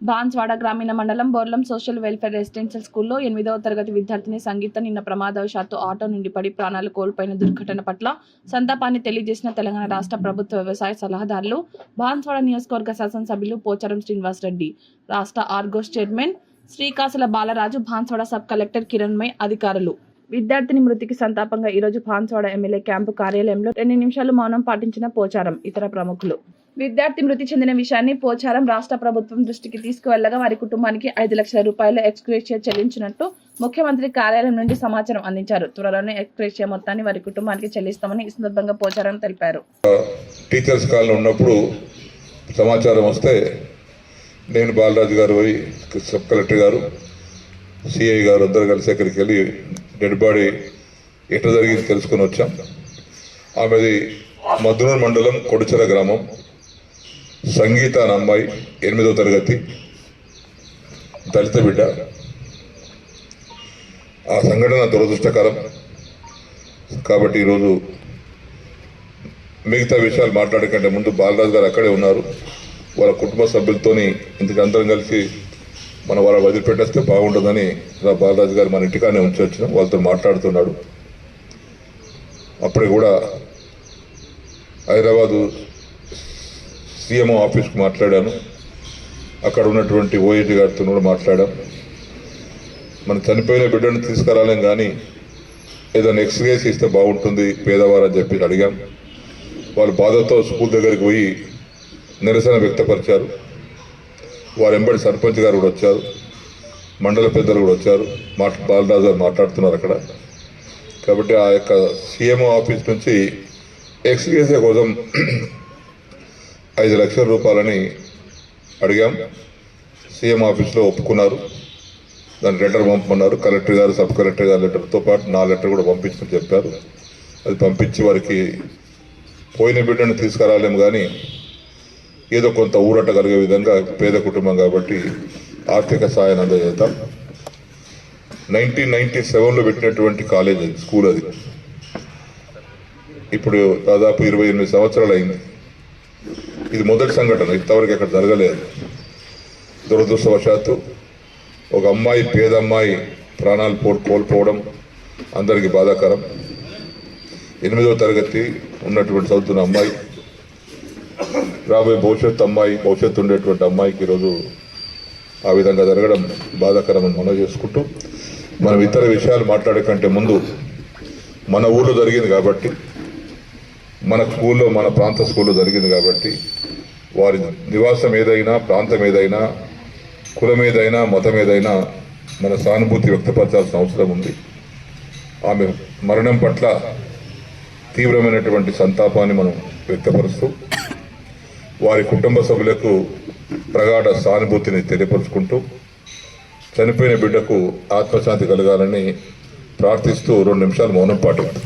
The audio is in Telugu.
బాన్స్వాడ గ్రామీణ మండలం బోర్లం సోషల్ వెల్ఫేర్ రెసిడెన్షియల్ స్కూల్లో 8వ తరగతి విద్యార్థిని సంగీత నిన్న ప్రమాదవశాత్తు ఆటో నుండి పడి ప్రాణాలు కోల్పోయిన దుర్ఘటన పట్ల సంతాపాన్ని తెలియజేసిన తెలంగాణ రాష్ట్ర ప్రభుత్వ వ్యవసాయ సలహాదారులు, బాన్స్వాడ నియోజకవర్గ శాసనసభ్యులు పోచారం శ్రీనివాస్ రెడ్డి, రాష్ట్ర ఆర్గోస్ చైర్మన్ శ్రీకాసుల బాలరాజు, బాన్స్వాడ సబ్ కలెక్టర్ కిరణ్మయ్, అధికారులు. విద్యార్థిని మృతికి సంతాపంగా ఈరోజు బాన్స్వాడ ఎమ్మెల్యే క్యాంపు కార్యాలయంలో 2 నిమిషాలు మౌనం పాటించిన పోచారం, ఇతర ప్రముఖులు. విద్యార్థి మృతి చెందిన విషయాన్ని పోచారం రాష్ట్ర ప్రభుత్వం దృష్టికి తీసుకువెళ్లగా వారి కుటుంబానికి 5 లక్షల రూపాయల ఎక్స్గ్రేషియా చెల్లించినట్టు ముఖ్యమంత్రి కార్యాలయం నుండి సమాచారం అందించారు. త్వరలోనే ఎక్స్గ్రేషియా మొత్తాన్ని వారి కుటుంబానికి చెల్లిస్తామని ఈ సందర్భంగా పోచారం తెలిపారు. టీచర్స్ కాల్ ఉన్నప్పుడు సమాచారం వస్తే నేను బాలరాజు గారు పోయి సబ్ కలెక్టర్ గారు, సిఐ గారు అందరూ కలిసి అక్కడికి వెళ్ళి డెడ్ బాడీ ఎట్లా జరిగింది తెలుసుకొని వచ్చాం. ఆమెది మద్నూరు మండలం కొడుచెర గ్రామం, సంగీత అనే అమ్మాయి, 8వ తరగతి, దళిత బిడ్డ. ఆ సంఘటన దురదృష్టకరం కాబట్టి ఈరోజు మిగతా విషయాలు మాట్లాడే కంటే ముందు బాలరాజు గారు అక్కడే ఉన్నారు. వాళ్ళ కుటుంబ సభ్యులతోని ఇంతకు అందరం కలిసి మనం వాళ్ళ వదిలిపెట్టేస్తే బాగుంటుందని బాలరాజు గారు మన ఇంటికానే ఉంచి వచ్చినాం. వాళ్ళతో మాట్లాడుతున్నాడు. అప్పుడే కూడా హైదరాబాదు సీఎంఓ ఆఫీస్కి మాట్లాడాను. అక్కడ ఉన్నటువంటి ఓఏజీ గారితో కూడా మాట్లాడాం. మనం చనిపోయిన బిడ్డను తీసుకురాలేం కానీ ఏదైనా ఎక్స్రేస్ ఇస్తే బాగుంటుంది పేదవారని చెప్పి అడిగాం. వాళ్ళు బాధతో స్కూల్ దగ్గరికి పోయి నిరసన వ్యక్తపరిచారు. వారు వెంబడి సర్పంచ్ గారు కూడా వచ్చారు, మండల పెద్దలు కూడా వచ్చారు. బాలరాజు గారు మాట్లాడుతున్నారు అక్కడ. కాబట్టి ఆ యొక్క సీఎంఓ ఆఫీస్ నుంచి ఎక్స్గ్రేషియా కోసం 5 లక్షల రూపాయలని అడిగాం. సీఎం ఆఫీస్లో ఒప్పుకున్నారు. దాని లెటర్ పంపమన్నారు. కలెక్టర్ గారు, సబ్ కలెక్టర్ గారు లెటర్తో పాటు నా లెటర్ కూడా పంపించమని చెప్పారు. అది పంపించి వారికి పోయిన బిడ్డను తీసుకురాలేము కానీ ఏదో కొంత ఊరట కలిగే విధంగా, పేద కుటుంబం కాబట్టి ఆర్థిక సాయాన్ని అందజేద్దాం. 1997లో పెట్టినటువంటి కాలేజ్ అది, స్కూల్ అది. ఇప్పుడు దాదాపు 28 సంవత్సరాలు అయింది. ఇది మొదటి సంఘటన, ఇంతవరకు ఎక్కడ జరగలేదు. దురదృష్టవశాత్తు ఒక అమ్మాయి, పేద అమ్మాయి ప్రాణాలు కోల్పోవడం అందరికీ బాధాకరం. 8వ తరగతి ఉన్నటువంటి చదువుతున్న అమ్మాయి, రాబోయే భవిష్యత్తు ఉండేటువంటి అమ్మాయికి ఈరోజు ఆ విధంగా జరగడం బాధాకరమని మనవి చేసుకుంటూ, మనం ఇతర విషయాలు మాట్లాడే కంటే ముందు మన ఊళ్ళో జరిగింది కాబట్టి, మన స్కూల్లో, మన ప్రాంత స్కూల్లో జరిగింది కాబట్టి వారి నివాసం ఏదైనా, ప్రాంతం ఏదైనా, కులం ఏదైనా, మతం ఏదైనా మన సానుభూతి వ్యక్తపరచాల్సిన అవసరం ఉంది. ఆమె మరణం పట్ల తీవ్రమైనటువంటి సంతాపాన్ని మనం వ్యక్తపరుస్తూ వారి కుటుంబ సభ్యులకు ప్రగాఢ సానుభూతిని తెలియపరుచుకుంటూ చనిపోయిన బిడ్డకు ఆత్మశాంతి కలగాలని ప్రార్థిస్తూ 2 నిమిషాలు మౌనం పాటిస్తాం.